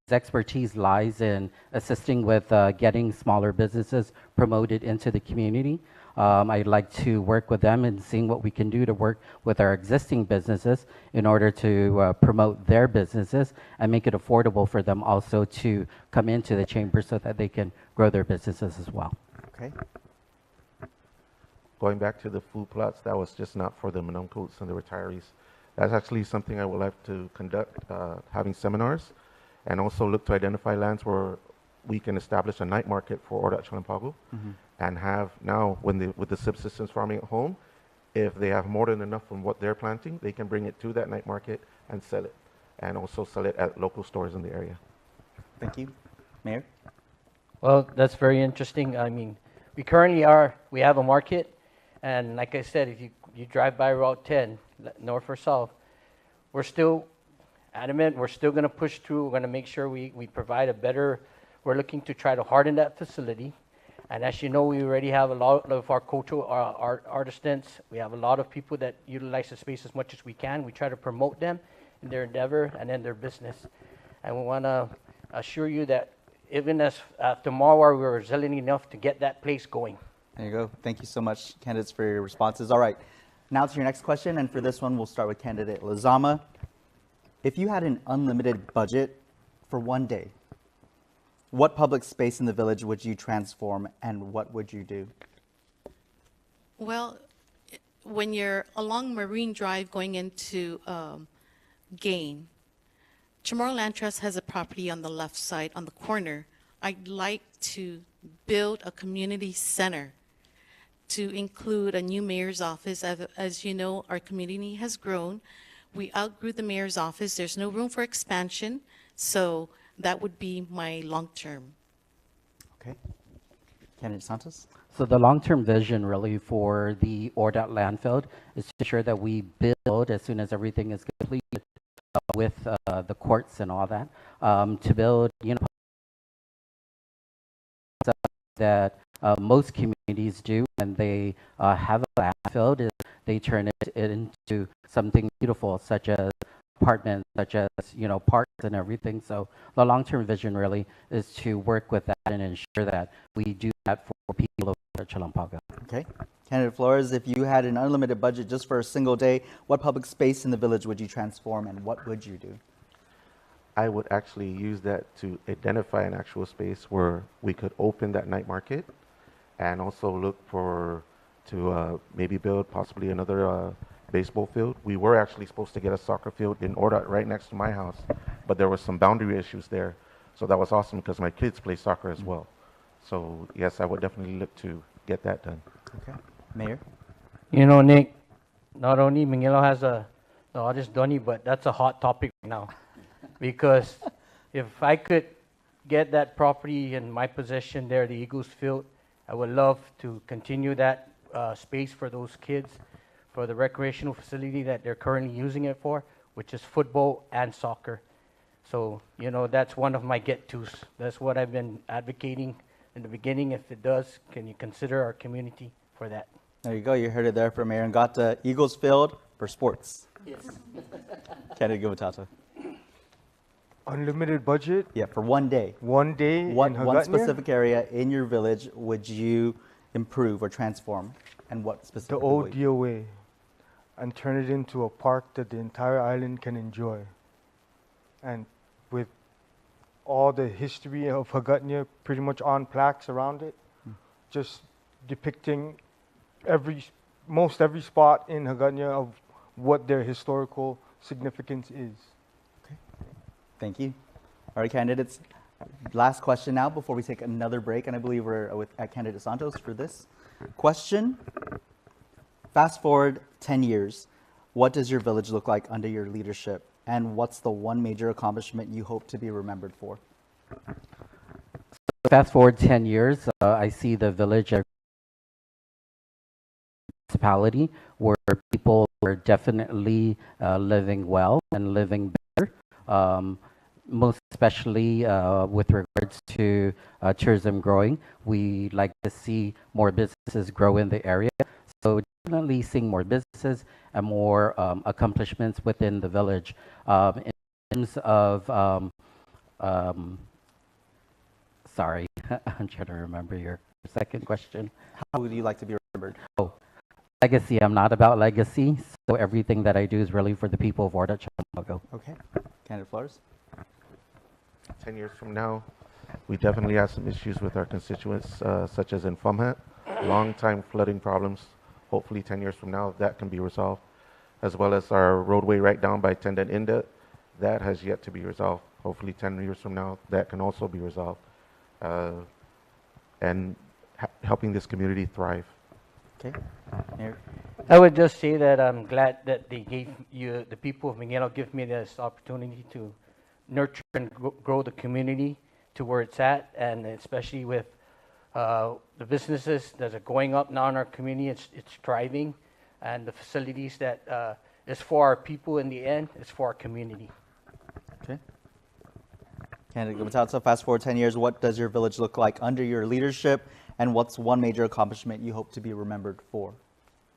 his expertise lies in assisting with getting smaller businesses promoted into the community. I'd like to work with them and seeing what we can do to work with our existing businesses in order to promote their businesses and make it affordable for them also to come into the chamber so that they can grow their businesses as well. Okay. Going back to the food plots, that was just not for the Manumcoats and the retirees. That's actually something I would like to conduct, having seminars, and also look to identify lands where we can establish a night market for Ordat Chalampago, and have now, with the subsistence farming at home, if they have more than enough from what they're planting, they can bring it to that night market and sell it, and also sell it at local stores in the area. Thank you. Mayor? Well, that's very interesting. I mean, we have a market, and like I said, if you drive by Route 10, north or south, we're still adamant, we're still going to push through, we're going to make sure we provide a better, we're looking to try to harden that facility. And as you know, we already have a lot of our cultural artisans. We have a lot of people that utilize the space as much as we can. We try to promote them in their endeavor and in their business. And we want to assure you that even as tomorrow, we're resilient enough to get that place going. There you go. Thank you so much, candidates, for your responses. All right, now to your next question. And for this one, we'll start with candidate Lizama. If you had an unlimited budget for one day, what public space in the village would you transform and what would you do? Well, when you're along Marine Drive going into Gain, Chamorro Land Trust has a property on the left side, on the corner. I'd like to build a community center to include a new mayor's office. As you know, our community has grown. We outgrew the mayor's office. There's no room for expansion, so that would be my long term. Okay. Candidate Santos? So the long-term vision really for the Ordat landfill is to ensure that we build as soon as everything is completed with the courts and all that, to build, that most communities do when they have a landfill is they turn it into something beautiful, such as apartments, such as parks and everything. So the long-term vision really is to work with that and ensure that we do that for people over at Chalampago. Okay. Candidate Flores, if you had an unlimited budget just for a single day, what public space in the village would you transform and what would you do? I would actually use that to identify an actual space where we could open that night market and also look to maybe build possibly another baseball field. We were actually supposed to get a soccer field in Orda right next to my house, but there were some boundary issues there. So that was awesome because my kids play soccer as well. So yes, I would definitely look to get that done. Okay. Mayor? You know, Nick, not only Mingilo has the largest donny, but that's a hot topic right now. Because if I could get that property in my possession there, the Eagles Field, I would love to continue that space for those kids, for the recreational facility that they're currently using it for, which is football and soccer. So, you know, that's one of my get-tos. That's what I've been advocating in the beginning. If it does, can you consider our community for that? There you go. You heard it there from Mayor Ngata. Eagles Field for sports. Yes. Candidate Gumatata. Unlimited budget? Yeah, for one day. One day One in specific area in your village would you improve or transform? And what specific? The old DOA. And turn it into a park that the entire island can enjoy. And with all the history of Hagåtña pretty much on plaques around it, just depicting most every spot in Hagåtña of what their historical significance is. Thank you. All right, candidates. Last question now before we take another break, and I believe we're at candidate Santos for this question. Fast forward 10 years. What does your village look like under your leadership? And what's the one major accomplishment you hope to be remembered for? Fast forward 10 years, I see the village as a municipality where people are definitely living well and living better. Most especially with regards to tourism growing. We like to see more businesses grow in the area. So definitely seeing more businesses and more accomplishments within the village. In terms of, sorry, I'm trying to remember your second question. How would you like to be remembered? Oh, legacy. I'm not about legacy. So everything that I do is really for the people of Orda Chalampago. Okay. Candidate Flores? 10 years from now, we definitely have some issues with our constituents, such as in Fumhat, long-time flooding problems. Hopefully 10 years from now, that can be resolved, as well as our roadway right down by Tendent Inda. That has yet to be resolved. Hopefully 10 years from now, that can also be resolved, and helping this community thrive. Okay. Mayor? I would just say that I'm glad that they gave you, the people of Mingilo, give me this opportunity to nurture and grow the community to where it's at, and especially with the businesses that are going up now in our community, it's thriving, and the facilities that is for our people in the end, it's for our community. Okay. Candidate Gumatata, fast forward 10 years, what does your village look like under your leadership, and what's one major accomplishment you hope to be remembered for?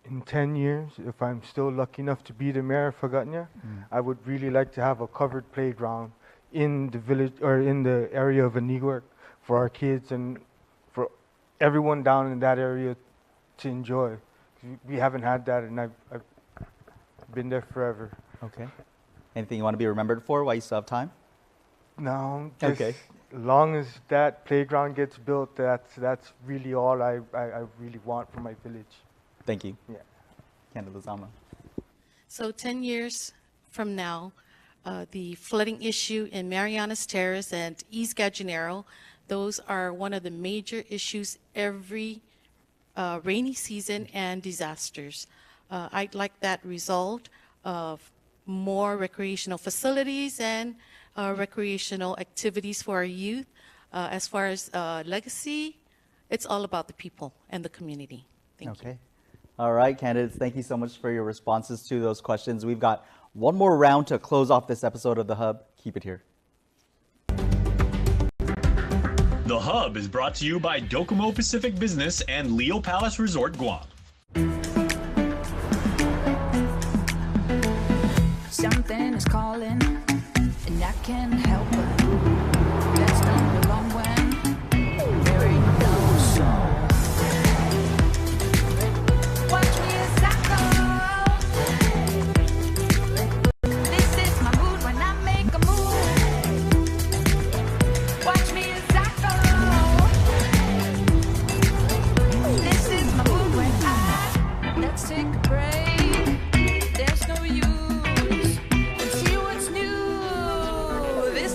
In 10 years, if I'm still lucky enough to be the mayor of Hagåtña, I would really like to have a covered playground in the village or in the area of Anigwork for our kids and for everyone down in that area to enjoy. We haven't had that, and I've been there forever. Okay. Anything you want to be remembered for while you still have time? No, just okay. As long as that playground gets built, that's really all I really want for my village. Thank you. Yeah. Candidate Lizama. So 10 years from now, the flooding issue in Marianas Terrace and East Gallinero, those are one of the major issues every rainy season and disasters. I'd like that resolved of more recreational facilities and recreational activities for our youth. As far as legacy, it's all about the people and the community. Thank you. All right, candidates, thank you so much for your responses to those questions. We've got one more round to close off this episode of The Hub. Keep it here. The Hub is brought to you by Docomo Pacific Business and Leo Palace Resort, Guam. Something is calling, and I can't help it. That's not the wrong when there ain't no song.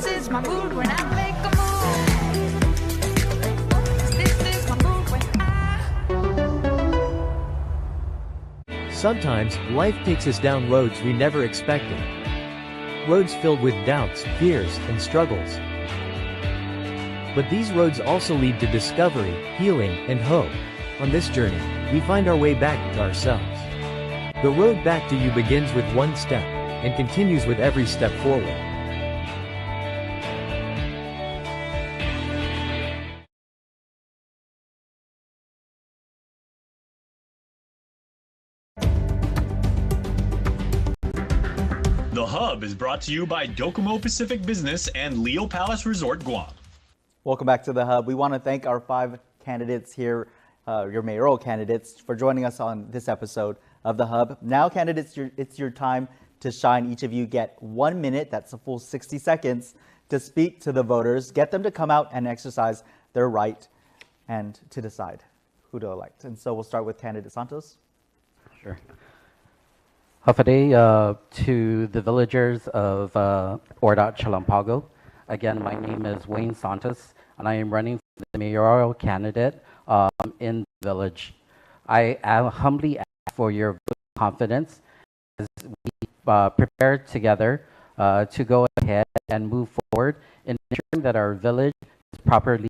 This is my mood when I make a move. This is my mood when Sometimes life takes us down roads we never expected. Roads filled with doubts, fears, and struggles. But these roads also lead to discovery, healing, and hope. On this journey, we find our way back to ourselves. The road back to you begins with one step and continues with every step forward. The Hub is brought to you by Docomo Pacific Business and Leo Palace Resort, Guam. Welcome back to the Hub. We want to thank our 5 candidates here, your mayoral candidates, for joining us on this episode of the Hub. Now, candidates, it's your time to shine. Each of you get 1 minute, that's a full 60 seconds, to speak to the voters, get them to come out and exercise their right and to decide who to elect. And so we'll start with candidate Santos. Sure. Hafaday to the villagers of Ordat Chalampago. Again, my name is Wayne Santos, and I am running for the mayoral candidate in the village. I humbly ask for your confidence as we prepare together to go ahead and move forward in ensuring that our village is properly.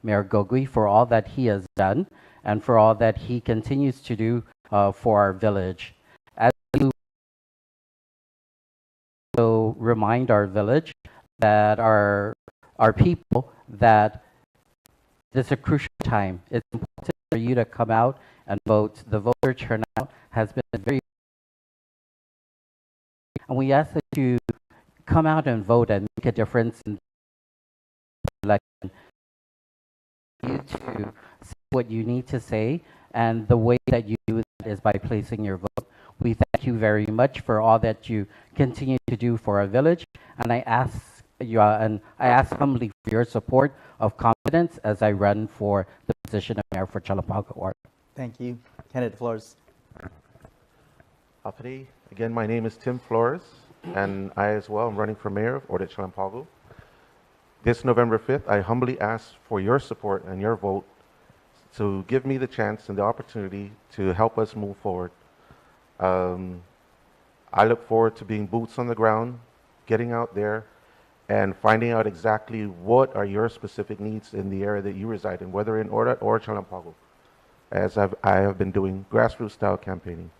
Mayor Gogui for all that he has done and for all that he continues to do for our village. As we also remind our village that our people that this is a crucial time. It's important for you to come out and vote. The voter turnout has been very, and we ask that you come out and vote and make a difference in the election. You to say what you need to say, and the way that you do that is by placing your vote. We thank you very much for all that you continue to do for our village, and I ask you and I ask humbly for your support of confidence as I run for the position of mayor for Chalampago Ward. Thank you, candidate Flores. Afri, again, my name is Tim Flores, and I as well am running for mayor of Ordat Chalampago. This November 5th, I humbly ask for your support and your vote to give me the chance and the opportunity to help us move forward. I look forward to being boots on the ground, getting out there, and finding out exactly what are your specific needs in the area that you reside in, whether in Ordat or Chalampago, as I have been doing grassroots-style campaigning.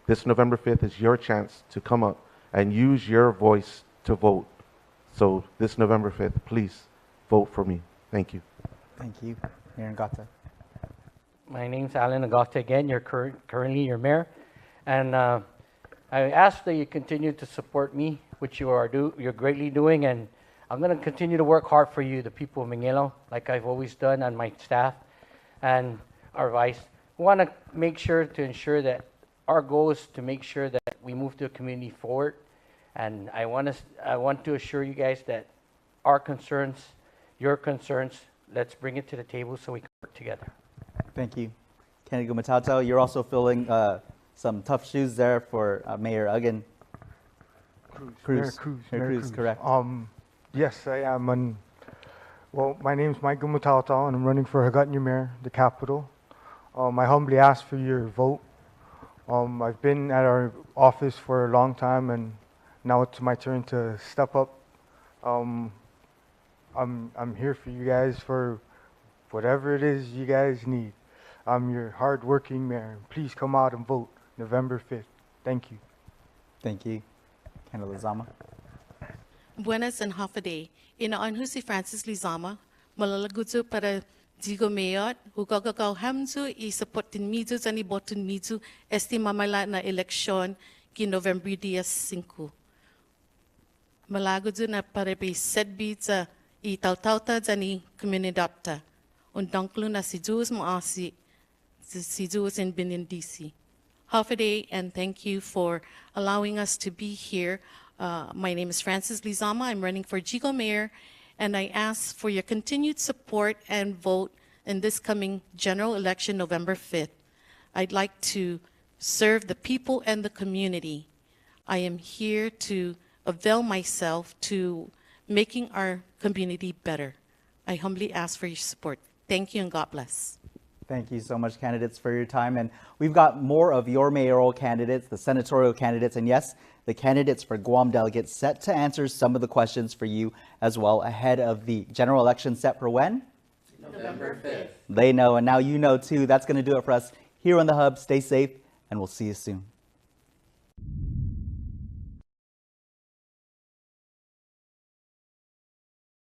This November 5th is your chance to come up and use your voice to vote. So this November 5th, please vote for me. Thank you. Thank you. Mayor Ngata. My name's Alan Agata again. You're currently your mayor. And I ask that you continue to support me, which you're greatly doing. And I'm going to continue to work hard for you, the people of Mangilo, like I've always done, and my staff and our vice. We want to make sure to ensure that our goal is to make sure that we move the community forward. And I want to assure you guys that our concerns, your concerns, let's bring it to the table so we can work together. Thank you. Kennedy Gumatauto, you're also filling some tough shoes there for Mayor Uggan. Cruz, Correct. Yes, I am. Well, my name is Mike Gumatauto, and I'm running for Hagat Mayor, the capital. I humbly ask for your vote. I've been at our office for a long time, and now it's my turn to step up. I'm here for you guys for whatever it is you guys need. I'm your hard-working mayor. Please come out and vote November 5th. Thank you. Thank you. Candidate Lizama. Buenas and half a day. Inaon si Francis Lizama, malalagutu para Digo Mayot, hugagagaw hamzu I supportin mizu zani botun mizu esti mamala na eleksyon ki November 5. Malagutu na para be sedbi sa I tautauta zani komunidata. Undanklu na si Jews maasi si Jews in Benin DC. Half a day, and thank you for allowing us to be here. My name is Francis Lizama. I'm running for Jigo Mayor, and I ask for your continued support and vote in this coming general election, November 5th. I'd like to serve the people and the community. I am here to avail myself to making our community better. I humbly ask for your support. Thank you and God bless. Thank you so much, candidates, for your time. And we've got more of your mayoral candidates, the senatorial candidates, and yes, the candidates for Guam delegates set to answer some of the questions for you as well ahead of the general election set for when? November 5th. They know, and now you know too. That's going to do it for us here on The Hub. Stay safe, and we'll see you soon.